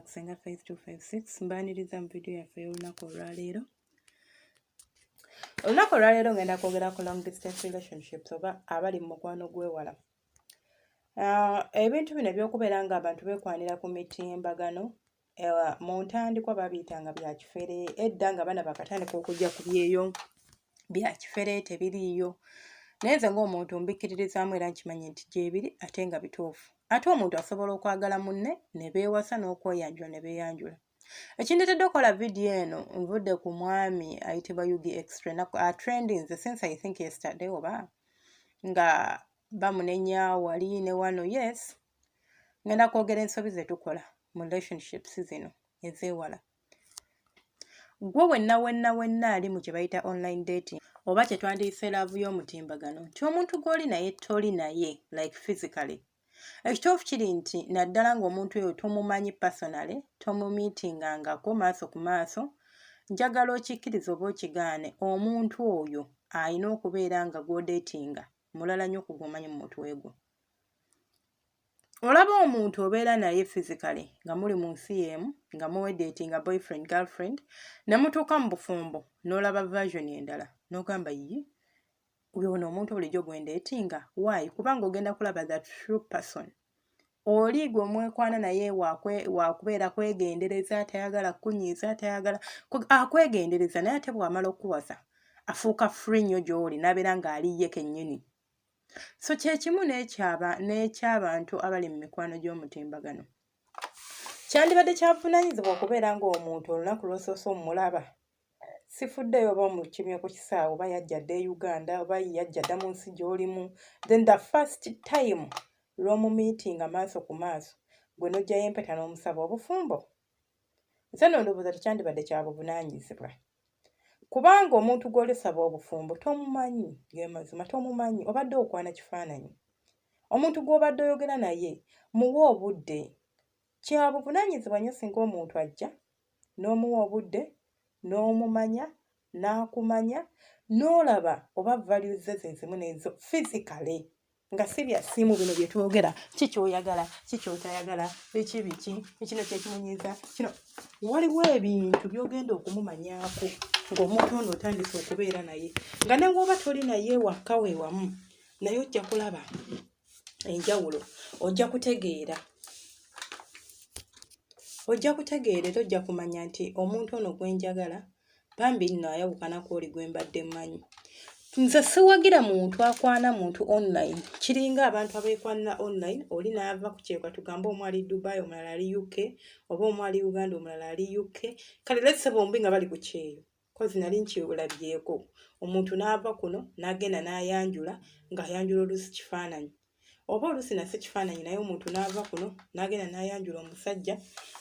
Senga 5256 mbaniriza mu video yaffe y'olunaku olwaleero. Olunaku olwaleero ngenda kwogera ku long distance relationships oba abali mu mukwano gw'ewala. Ebintu bino by'okubeera nga abantu beekwanira ku mitimbagano mu ntandikwa babiyitanga bya kifere, edda nga bana bakatandika okujja ku byeyo bya kifere tebiriiyo. Naye nze ng'omuntu mbikkiririzaamu era nkimanyi nti gyebiri ate nga bituufu. Ate omuntu asobola okwagala munne ne beewasa n'okweyanjula ne beeyanjula. Ekindeetedde okukola vidiyo eno nvudde ku mwami ayitibwa ugextra trending since I think yesterday oba nga bamunenya wali ne wano. Yes, ngenda kwogera ensobi ze tukola mu relationships zino ez'ewala. Gwe wenna ali mu kye bayita online dating oba kye twandiyise laavu y'omutimbagano nti omuntu gw'oli naye toli naye like physically. Ekituufu kiri nti naddala ng'omuntu oyo tomumanyi personally, tomumiitingangako maaso ku maaso, njagala okikkiriza oba okigaane omuntu oyo alina okubeera nga gw'odatinga mulala nnyo ku gw'omanyi mu mutwe gwo. Olaba omuntu obeera naye physically nga muli mu nsi y'emu nga muwedatinga boyfriend girlfriend ne mutuuka mu bufumbo n'olaba version endala n'ogamba yi oyo omuntu bulijjo gwendeetinga. Why? Kubanga ogenda kulaba that true person. Oli gwe mwekwana naye wakubeera kwegendereza, tayagala kunyiiza, tayagala akwegendereza, naye ate bw'amala okuwasa afuuka free nnyo gy'oli n'abeera ng'aliye kennyini. So kyekimu n'eky'abantu abali mu mikwano gy'omutimbagano. Kyandibadde kyavunaanyizibwa okubeera ng'omuntu olunaku lw'osoose omulaba sifuddeyo oba omukimye ku kisaawe oba yajja dda e Uganda oba yajja dda mu nsi gy'olimu, then the first time lw'omumiitinga maaso ku maaso gwe n'ojjayo empeta n'omusaba obufumbo. Nze nno ndowooza tekyandibadde kya buvunaanyizibwa kubanga omuntu gw'olisaba obufumbo tomumanyi, ge mazima tomumanyi, obadde okwana kifaananyi. Omuntu gw'obadde oyogera naye muwe obudde. Kya buvunaanyizibwa nnyo singa omuntu ajja n'omuwa obudde n'omumanya n'akumanya n'olaba oba values ze zimu n'ezo physically nga si bya ssimu bino bye twogera ki ky'oyagala ki ky'otayagala biki kino kyekimunyiiza kino. Waliwo ebintu by'ogenda okumumanyaako ng'omuntu ono otandise okubeera naye nga ne bw'oba toli naye wakka we wamu naye ojja kulaba enjawulo, ojja kutegeera era ojja kumanya nti omuntu ono gwe njagala bambi nno ayawukana ku oli gwe mbadde mmanyi. Nze siwagira muntu akwana muntu online. Kiringa abantu abeekwanira online, oli n'ava ku kyeka tugambe omu ali Dubai omulala ali UK oba omu ali Uganda omulala ali UK. Kale letse bombi nga bali ku kyeyo kozi nali nkyewulabyeko. Omuntu n'ava kuno n'agenda n'ayanjula ng'ayanjula oluusi kifaananyi oba oluusi nasi kifaananyi naye omuntu n'ava kuno n'agenda n'ayanjula omusajja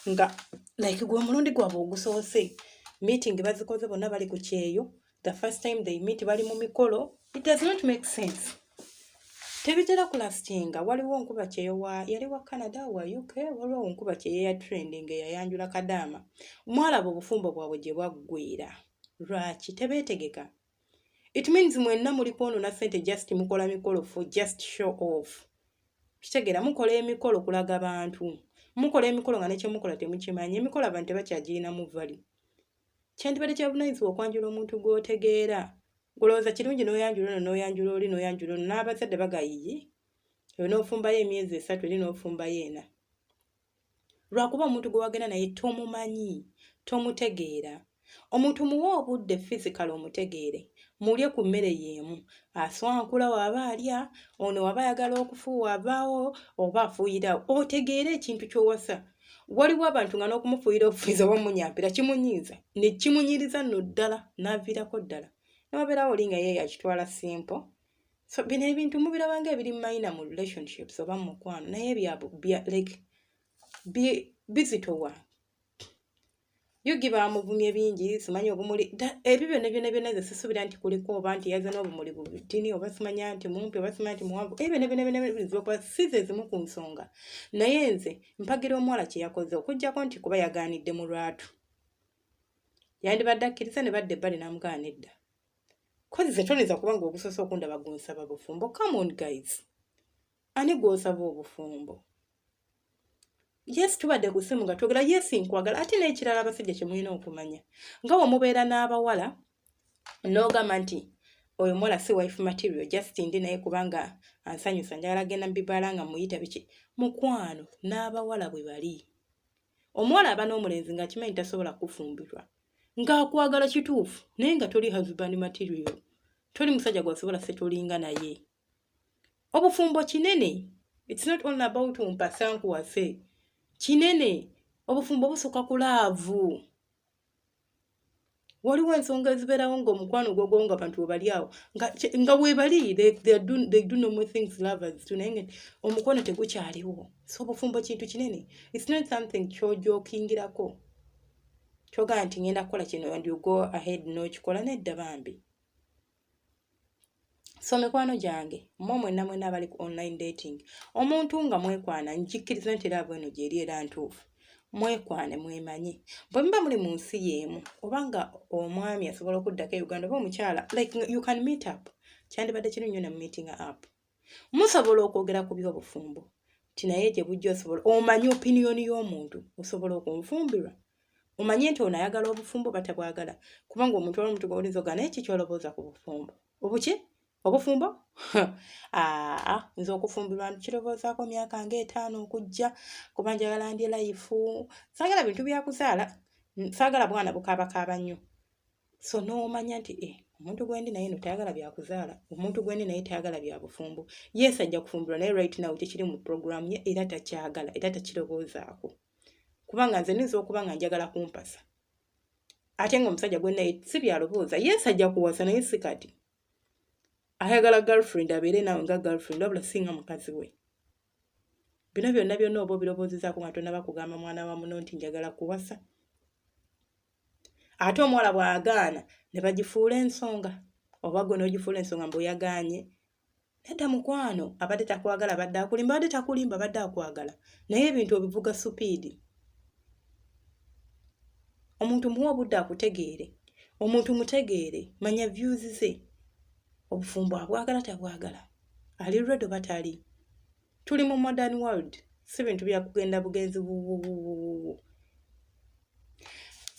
nga like gwe omulundi gwabwe ogusoose. Meeting bazikoze bonna bali ku kyeyo. The first time they meet bali mu mikolo. It does not make sense. Tebitera kulastinga. Waliwo nkuba kyeyo yali wa Canada wa UK, waliwo nkuba kyeyo ya trending eyayanjula kadaama. Mwalaba obufumbo bwabwe gye bwaggwera. Lwaki? Tebeetegeka. It means mwenna muli kwonona ssente just mukola mikolo for just show off. Kitegeera mukola emikolo kulaga bantu. Mukola emikolo nga nekyo mukola temukimanyi. Emikolo abantu tebakyagirina mu value. Kyandibadde kya bunaanyizibwa okwanjula omuntu gw'otegeera. Golowooza kirungi n'oyanjula oli n'oyanjula ono n'abazadde bagayiyi. Oyo n'ofumbayo emyezi 3 eri n'ofumbayo 4. Lwakuba omuntu gwe wagenda naye tomumanyi, tomutegeera. Omuntu muwe obudde physical omutegeere. Mulye ku mmere y'emu. Aswankula waba alya, ono waba ayagala okufuuwa avaawo oba afuuyira. Otegeere ekintu ky'owasa. Waliwo abantu nga n'okumufuuyira obufuyiza oba munyampira kimunyiiza ne kimunyiriza nno ddala n'aviirako ddala. N'obeerawo oli nga ye yakitwala simple. So bino ebintu mubirabanga ebiri mayina mu relationships oba mu mukwano naye bizitowa. Yugi bamuvumye bingi simanyi obumuli ebyo byonna ze sisuubira nti kuliko oba nti yaza n'obumuli bubitini oba simanya nti mumpi oba simanya nti muwanvu. Ebyo byonna bizokuba si ze zimu ku nsonga. Naye nze mpagira omuwala kye yakoze okuggyako nti kuba yagaanidde mu lwatu. Yandibadde akkiriza ne badde ebbali n'amugaana edda. Kozi ze toneza kubanga ogusoose okundaba gunsaba bufumbo. Come on guys. Ani gw'osaba obufumbo? yes tubadde ku ssimu nga twogera yes nkwagala ate n'ekirala abasajja kye mulina okumanya nga mubeera n'abawala n'ogamba nti oyo muwala si wife material just ndi naye kubanga ansanyusa njagala genda mbibaala nga muyita biki mukwano n'abawala bwe bali omuwala aba n'omulenzi ng'akimanyi tasobola kufumbirwa ng'akwagala kituufu naye nga toli husband material toli musajja gw'asobola setolinga naye obufumbo kinene it's not only about mpasankuwase kinene obufumbo busukka ku laavu waliwo ensonga ezibeerawo ng'omukwano gwogwo nga bantu webali awo nga webali they do normal things lovers tu naye omukwano tegukyaliwo so obufumbo kintu kinene it's not something kyojokingirako kyogaa nti ngenda kukola kino and you go ahead n'okikola nedda bambi so mikwano gyange mwenna abali ku online dating omuntu nga mwekwana njikkiriza nti era bweno gyeri era ntuufu mwekwane mwemanye bwe muba muli mu nsi y'emu obanga omwami asobola okuddako e Uganda oba omukyala like you can meet up kyandibadde kiri nnyo ne meeting up musobola okwogera ku by'obufumbo ti naye gye bujja osobola omanye opinion y'omuntu osobola okunfumbirwa omanye nti ono ayagala obufumbo batabwagala kubanga omuntu olumuntu gwolinza ogana eki kyolobooza ku bufumbo obuki obufumbo nze okufumbirwa kiroboozaako myaka nga 5 okujja kuba njagala ndi life saagala bintu byakuzaala saagala bwana bukaabakaaba nnyo so n'omanya nti omuntu gwendi naye no tayagala byakuzaala omuntu gwendi naye tayagala bya bufumbo yes ajja kufumbirwa naye right now tekiri mu program ye era takyagala era takiroboozaako kubanga nze nniza okuba nga njagala kumpasa ate ng'omusajja gwe naye si byalobooza yes ajja kuwasa naye si kati ayagala girlfriend abeere nawe nga girlfriend wabula singa mukazi we bino byonna oba obiroboozezaako nga tonna bakugamba mwana wa muno nti njagala kuwasa ate omuwala bw'agaana ne bagifuula ensonga oba gwe n'ogifuula ensonga mbu yaganye nedda mukwano abadde takwagala abadde akulimba abadde takulimba abadde akwagala naye ebintu obivuga supiidi omuntu muwa obudde akutegeere omuntu mutegeere manya views ze obufumbo abwagala tabwagala ali redo batali tuli mu modern world si bintu bya kugenda bugenzi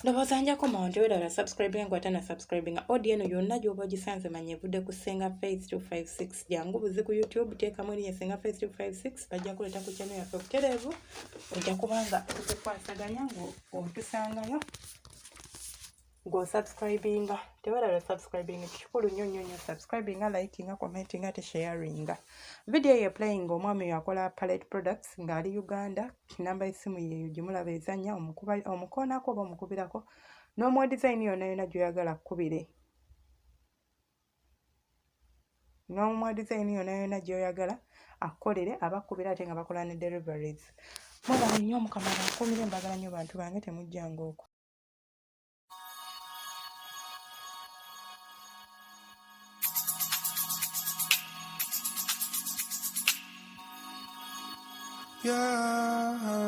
ndowooza njako mawanti wera subscribing kwata na subscribing audio eno yonna gy'oba gisanze manya evudde ku Senga Face 256 jangu buzi ku YouTube teekamu erinnya Senga Face 256 bajja kuleeta ku channel yaffe obutereevu ojja kubanga tukwasaganya ng'otusangayo ng'osubscribinga tewera subscribing kikulu nnyo subscribinga likinga commentinga te sharinga video ye playing omwami yakola palette products ng'ali Uganda namba y'essimu ye gimulaba ezanya omukoonako oba omukubirako n'omuwa design yonna gy'oyagala kkubire n'omuwa design yonna gy'oyagala akkolere abakkubira ate nga bakola ne deliveries mwagala nnyo Mukama abakuumire mbagala nnyo bantu bange temujjanga okwo Yeah.